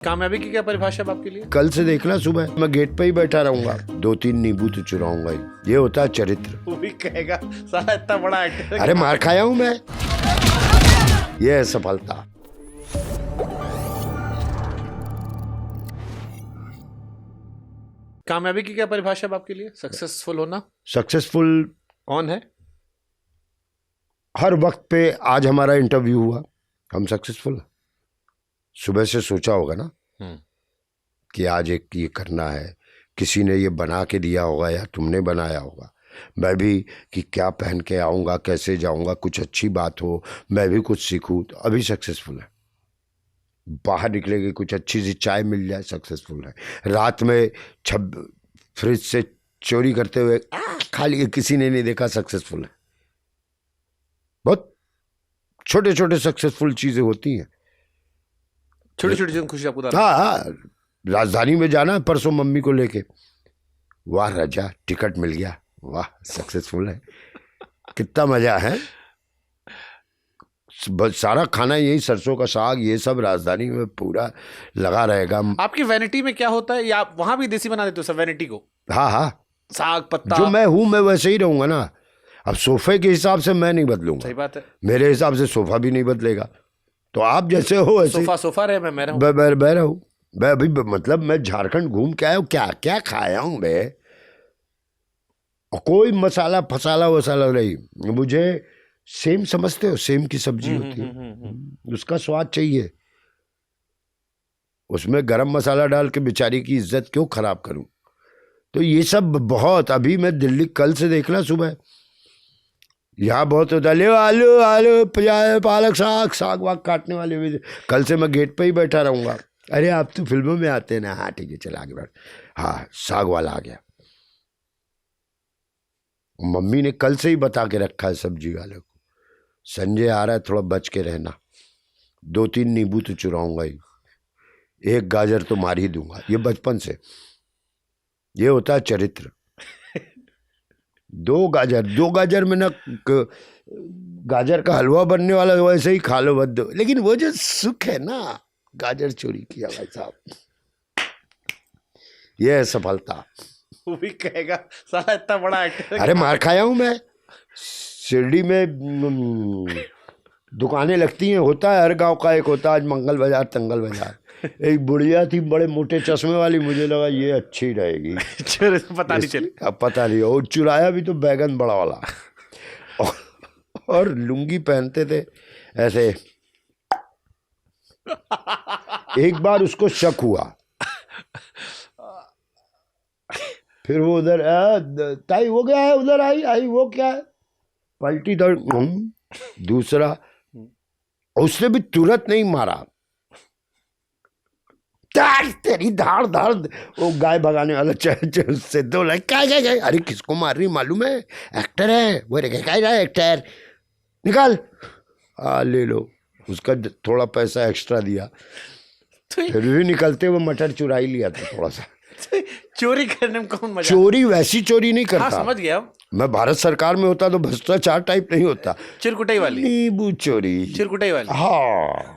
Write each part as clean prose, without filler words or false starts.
कामयाबी की क्या परिभाषा है आपके लिए? कल से देखना, सुबह मैं गेट पे ही बैठा रहूंगा, 2-3 नींबू तो चुराऊंगा ही। ये होता है चरित्र। वो भी कहेगा साला इतना बड़ा एक्टर है। अरे मार खाया हूं मैं, ये है सफलता। कामयाबी की क्या परिभाषा है आपके लिए? सक्सेसफुल होना। सक्सेसफुल कौन है? हर वक्त पे आज हमारा इंटरव्यू हुआ, हम सक्सेसफुल हैं। सुबह से सोचा होगा ना कि आज एक ये करना है, किसी ने ये बना के दिया होगा या तुमने बनाया होगा। मैं भी कि क्या पहन के आऊँगा, कैसे जाऊँगा, कुछ अच्छी बात हो, मैं भी कुछ सीखूँ, तो अभी सक्सेसफुल है। बाहर निकलेगी कुछ अच्छी सी चाय मिल जाए, सक्सेसफुल है। रात में फ्रिज से चोरी करते हुए खा लिए, किसी ने नहीं देखा, सक्सेसफुल है। बहुत छोटे छोटे सक्सेसफुल चीज़ें होती हैं। छोटी छोटी चीज़ों में खुशी आपको हाँ, राजधानी में जाना है परसों मम्मी को लेके, वाह राजा टिकट मिल गया, वाह सक्सेसफुल है। कितना मजा है। सारा खाना यही सरसों का साग, ये सब राजधानी में पूरा लगा रहेगा। आपकी वैनिटी में क्या होता है, या आप वहां भी देसी बना देते हो सब वैनिटी को? हाँ, साग पत्ता जो मैं हूं मैं वैसे ही रहूंगा ना। अब सोफे के हिसाब से मैं नहीं बदलूंगा। सही बात है। मेरे हिसाब से सोफा भी नहीं बदलेगा। तो आप जैसे हो वैसे सोफा रहे, मैं रहूं। मैं रहूं। मैं अभी मतलब मैं झारखंड घूम के आया हूँ, क्या क्या खाया हूँ मैं। और कोई मसाला फसाला वसाला नहीं। मुझे सेम समझते हो, सेम की सब्जी होती है, उसका स्वाद चाहिए। उसमें गरम मसाला डाल के बेचारी की इज्जत क्यों खराब करूं। तो ये सब बहुत, अभी मैं दिल्ली कल से देखना, सुबह यहाँ बहुत होता है, आलू आलू पालक साग वाग काटने वाले भी। कल से मैं गेट पे ही बैठा रहूंगा। अरे आप तो फिल्मों में आते हैं ना, हाँ ठीक है चल आगे बैठ। हाँ, साग वाला आ गया। मम्मी ने कल से ही बता के रखा है सब्जी वाले को, संजय आ रहा है, थोड़ा बच के रहना, 2-3 नींबू तो चुराऊंगा ही, 1 गाजर तो मार ही दूंगा। ये बचपन से, ये होता है चरित्र। 2 गाजर में ना गाजर का हलवा बनने वाला, वैसे ही खा लो बद। लेकिन वो जो सुख है ना, गाजर चोरी किया भाई साहब, ये है सफलता। वो भी कहेगा साला इतना बड़ा एक्टर है। अरे मार खाया हूं मैं। शिरडी में दुकानें लगती हैं, होता है हर गांव का एक होता है। आज मंगल बाजार तंगल बाजार, एक बुढ़िया थी बड़े मोटे चश्मे वाली, मुझे लगा ये अच्छी रहेगी। पता नहीं चली। अब पता नहीं, और चुराया भी तो बैगन बड़ा वाला। और लुंगी पहनते थे ऐसे। एक बार उसको शक हुआ, फिर वो उधर ताई वो क्या है, उधर आई वो क्या है, पलटी तो दूसरा, उसने भी तुरंत नहीं मारा, तेरी धाड़ वो गाय भगाने वाला उससे 2 लाख क्या। अरे किसको मार रही मालूम है, एक्टर है वो। क्या एक्टर, निकाल, ले लो। उसका थोड़ा पैसा एक्स्ट्रा दिया, फिर भी निकलते हुए मटर चुरा ही लिया था थोड़ा सा। चोरी करने में कौन मजा? चोरी वैसी चोरी नहीं करता। हाँ, समझ गया। मैं भारत सरकार में होता तो भ्रष्टाचार टाइप नहीं होता, चिरकुटाई वाली, नींबू चोरी, चिरकुटाई वाली। हाँ,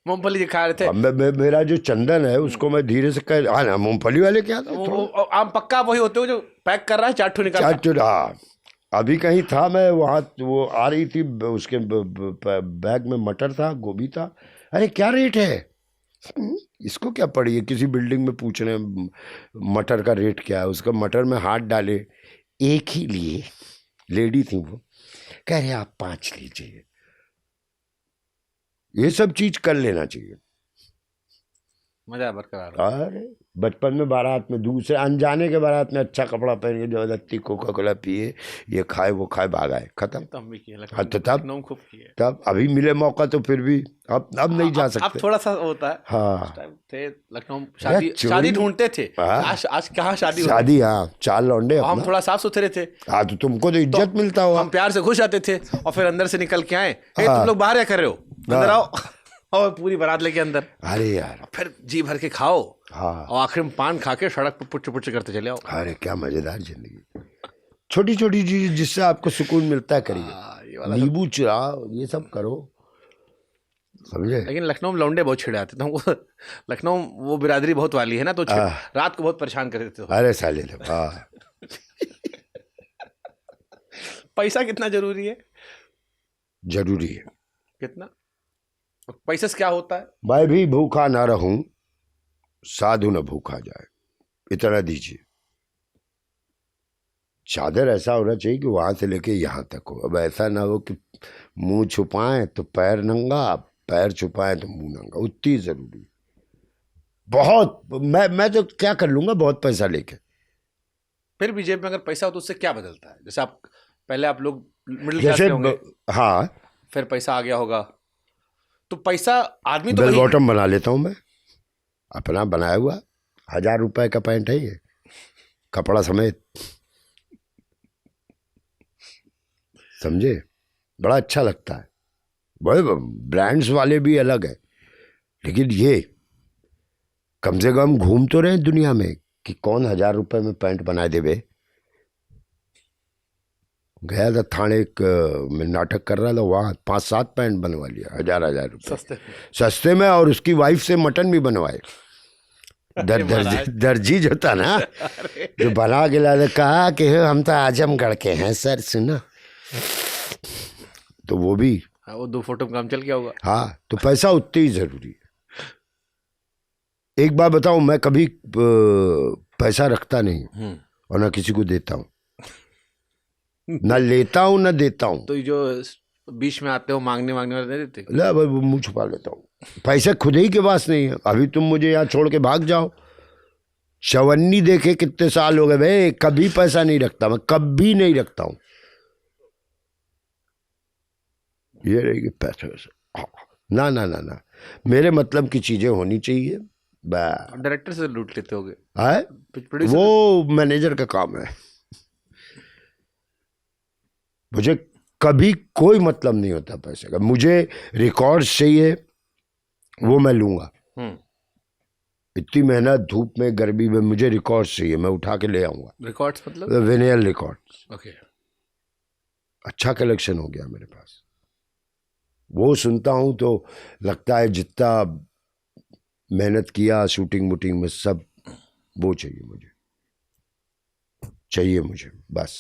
मूंगफली जो खा रहे थे। मेरा जो चंदन है उसको मैं धीरे से कह, हाँ ना, मूंगफली वाले क्या था, आम पक्का वही होते हो जो पैक कर रहा है, चाटू निकाल। हाँ, अभी कहीं था मैं वहाँ, वो आ रही थी, उसके बैग में मटर था, गोभी था। अरे क्या रेट है, इसको क्या पड़ी है, किसी बिल्डिंग में पूछ रहे हैं मटर का रेट क्या है। उसका मटर में हाथ डाले, एक ही लिए, लेडी थी वो, कह रहे आप 5 लीजिए। ये सब चीज कर लेना चाहिए, मजा बरकरार। अरे बचपन में बारात में, दूसरे अनजाने के बारात में अच्छा कपड़ा पहन के जबरदस्ती कोका कोला पिए, ये खाए वो खाए, भागाए, खत्म। हाँ, तो तब अभी मिले मौका तो फिर भी अब नहीं जा सकते। अब थोड़ा सा होता है। हाँ, थे लखनऊ, शादी ढूंढते थे। आज कहाँ शादी। हाँ, 4 लौंडे, हम थोड़ा साफ सुथरे थे। हाँ, तो तुमको तो इज्जत मिलता हो। हम प्यार से घुस आते थे और फिर अंदर से निकल के आए, तुम लोग बाहर क्या कर रहे हो, अंदर आओ। और पूरी बारात लेके अंदर। अरे यार, फिर जी भर के खाओ। हाँ, और आखिर में पान खा के सड़क पर पुच्छ पुच्छ करते चले आओ। अरे क्या मजेदार जिंदगी। छोटी छोटी चीज जिससे आपको सुकून मिलता है करिए। नींबू चुराओ, ये सब करो। समझे। लेकिन लखनऊ में लौंडे बहुत छिड़े आते थे हमको। लखनऊ वो बिरादरी बहुत वाली है ना, तो रात को बहुत परेशान कर देते हो। अरे साले लोग, हाँ। पैसा कितना जरूरी है? जरूरी है। कितना? पैसे से क्या होता है? मैं भी भूखा ना रहूं, साधु न भूखा जाए, इतना दीजिए। चादर ऐसा होना चाहिए कि वहां से लेके यहाँ तक हो। अब ऐसा ना हो कि मुंह छुपाएं तो पैर नंगा, पैर छुपाएं तो मुंह नंगा। उतनी जरूरी। बहुत मैं तो क्या कर लूंगा बहुत पैसा लेके। फिर भी जेब में अगर पैसा हो तो उससे क्या बदलता है? जैसे आप पहले आप लोग मिडिल क्लास जैसे के होंगे, हाँ, फिर पैसा आ गया होगा, तो पैसा आदमी तो बेल वही बॉटम बना लेता हूं मैं, अपना बनाया हुआ। 1000 रुपए का पैंट है ये, कपड़ा समेत, समझे। बड़ा अच्छा लगता है। बड़े ब्रांड्स वाले भी अलग है, लेकिन ये कम से कम घूम तो रहे दुनिया में कि कौन 1000 रुपए में पैंट बना देवे। गया था थाने में नाटक कर रहा था, वहाँ 5-7 पैंट बनवा लिया 1000 रुपए सस्ते में, और उसकी वाइफ से मटन भी बनवाए। दर्जी जो था ना, जो बना के ला, कहा कि हम तो आजमगढ़ के हैं सर, सुना। तो वो भी वो 2 फोटो में काम चल गया होगा। हाँ, तो पैसा उतनी ही जरूरी है। एक बात बताऊं, मैं कभी पैसा रखता नहीं और ना किसी को देता हूं, ना लेता हूं ना देता हूं। तो जो बीच में आते हो मांगने वाले नहीं देते? ले भाई, वो मुंह छुपा लेता हूं। पैसे खुद ही के पास नहीं है। अभी तुम मुझे यहाँ छोड़ के भाग जाओ, चवन्नी देखे कितने साल हो गए भाई, कभी पैसा नहीं रखता मैं, कभी नहीं रखता हूं। ये रहेगी पैसे वैसे, ना ना ना ना, मेरे मतलब की चीजें होनी चाहिए। डायरेक्टर से लूट लेते होगे? वो मैनेजर का काम है। मुझे कभी कोई मतलब नहीं होता पैसे का। मुझे रिकॉर्ड्स चाहिए, वो मैं लूंगा। इतनी मेहनत धूप में गर्मी में, मुझे रिकॉर्ड्स चाहिए, मैं उठा के ले आऊंगा। रिकॉर्ड्स मतलब? विनियल रिकॉर्ड्स। ओके। अच्छा कलेक्शन हो गया मेरे पास। वो सुनता हूं तो लगता है जितना मेहनत किया शूटिंग वूटिंग में, सब वो चाहिए मुझे बस।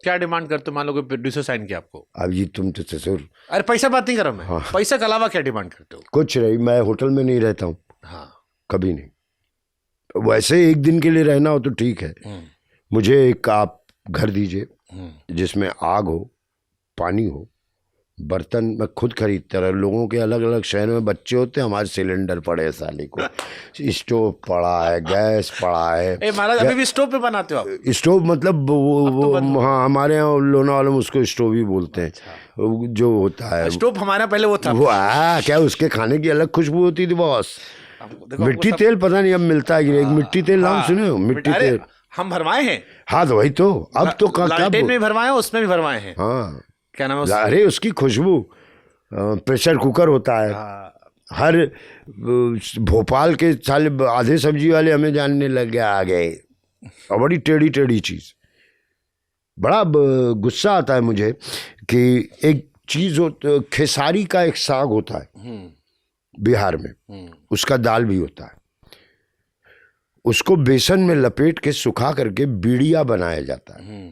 क्या डिमांड करते हो? मान लो कोई प्रोड्यूसर साइन किया आपको। अब ये तुम तो ससुर। अरे पैसा बात नहीं कर रहा मैं। हाँ। पैसा के अलावा क्या डिमांड करते हो? कुछ नहीं, मैं होटल में नहीं रहता हूँ। हाँ। कभी नहीं। वैसे एक दिन के लिए रहना हो तो ठीक है, मुझे एक आप घर दीजिए जिसमें आग हो, पानी हो, बर्तन मैं खुद खरीदता रहा। लोगों के अलग अलग शहर में बच्चे होते हैं, हमारे सिलेंडर पड़े है साले को, स्टोव पड़ा है, गैस पड़ा है। महाराज अभी भी स्टोव पे बनाते हो आप? स्टोव मतलब वो हाँ, हमारे यहाँ लोनावाला में उसको स्टोव ही बोलते हैं। अच्छा। जो होता है स्टोव हमारा पहले वो था। वो क्या उसके खाने की अलग खुशबू होती थी बॉस। मिट्टी तेल पता नहीं अब मिलता है कि एक मिट्टी तेल नाम सुने हो? मिट्टी तेल हम भरवाए हैं। हाँ तो वही तो, अब तो लालटेन में भरवाए हैं, उसमें भी भरवाए हैं। हाँ, क्या नाम है? अरे उसकी खुशबू। प्रेशर कुकर होता है। हर भोपाल के साले आधे सब्जी वाले हमें जानने लग गया आ गए, और बड़ी टेढ़ी टेढ़ी चीज। बड़ा गुस्सा आता है मुझे कि एक चीज खेसारी का एक साग होता है बिहार में, उसका दाल भी होता है। उसको बेसन में लपेट के सुखा करके बीड़िया बनाया जाता है।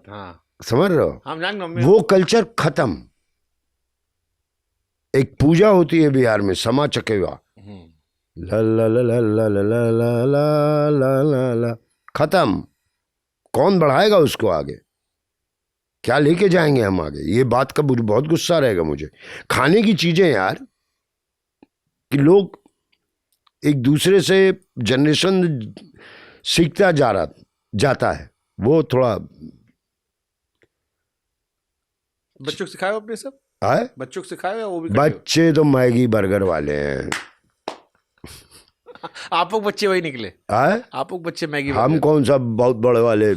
हाँ। समझ रहे हो? हम जान वो कल्चर खत्म। एक पूजा होती है बिहार में, समा चकेवा, ला ला ला ला ला ला ला ला ला ला ला ला, खत्म। कौन बढ़ाएगा उसको आगे? क्या लेके जाएंगे हम आगे? ये बात का बहुत गुस्सा रहेगा मुझे। खाने की चीजें यार, कि लोग एक दूसरे से जनरेशन सीखता जाता है, वो थोड़ा। बच्चों को सिखाओ अपने सब? है बच्चों को सिखाओ या वो भी? बच्चे तो मैगी बर्गर वाले हैं। आप लोग बच्चे वही निकले? है आप लोग बच्चे मैगी? हम कौन सा बहुत बड़े वाले,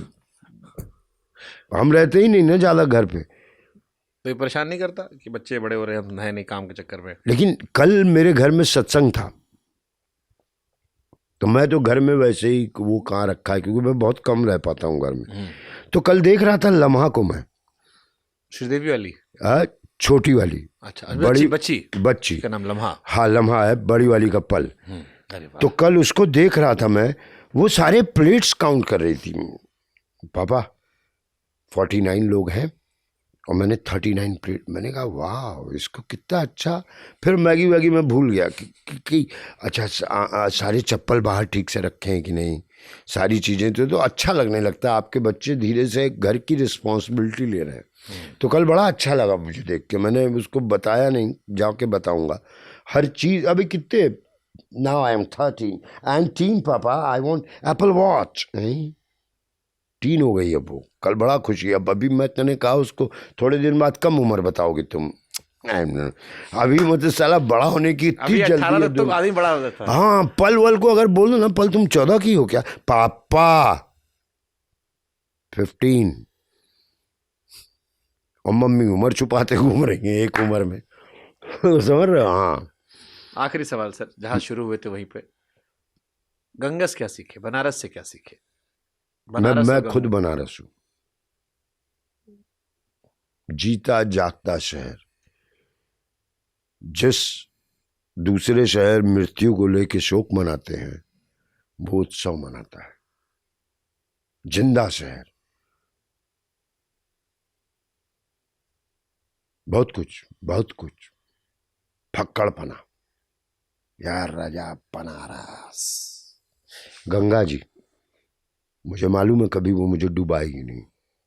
हम रहते ही नहीं ना ज्यादा घर पे। तो ये परेशान नहीं करता कि बच्चे बड़े हो रहे हैं नए नए काम के चक्कर में? लेकिन कल मेरे घर में सत्संग था, तो मैं तो घर में वैसे ही वो कहाँ रखा है, क्योंकि मैं बहुत कम रह पाता हूँ घर में। तो कल देख रहा था लम्हा को मैं, श्रीदेवी वाली। छोटी वाली। अच्छा, बड़ी बच्ची बच्ची का नाम लम्हा। हाँ लम्हा है, बड़ी वाली का पल। अरे वाह। तो कल उसको देख रहा था मैं, वो सारे प्लेट्स काउंट कर रही थी। पापा 49 लोग हैं और मैंने 39 प्लेट। मैंने कहा वाह इसको कितना अच्छा। फिर मैगी वैगी मैं भूल गया कि अच्छा सारे चप्पल बाहर ठीक से रखे हैं कि नहीं, सारी चीज़ें। तो अच्छा लगने लगता है, आपके बच्चे धीरे से घर की रिस्पॉन्सिबिलिटी ले रहे हैं। तो कल बड़ा अच्छा लगा मुझे देख के। मैंने उसको बताया नहीं, जाके बताऊंगा हर चीज़। अभी कितने, now I am 13 and teen पापा आई वांट एप्पल वॉच। नहीं 3 हो गई अब वो। कल बड़ा खुशी। अब अभी मैंने कहा उसको थोड़े दिन बाद कम उम्र बताओगे तुम। अभी मतलब साला बड़ा होने की इतनी जल्दी 18 है तक तो आदमी बड़ा हो जाता है। हाँ पल वल को अगर बोल दो ना, पल तुम 14 की हो क्या पापा, 15। और मम्मी उम्र छुपाते घूम रही है एक उम्र में। समझ रहे हो? हाँ। आखिरी सवाल सर, जहां शुरू हुए थे वहीं पे, गंगस क्या सीखे, बनारस से क्या सीखे? मैं खुद बनारस हूं, जीता जागता शहर। जिस दूसरे शहर मृत्यु को लेके शोक मनाते हैं, वो उत्सव मनाता है। जिंदा शहर। बहुत कुछ फक्कड़पना यार राजा बनारस। गंगा जी मुझे मालूम है कभी वो मुझे डुबाएगी नहीं।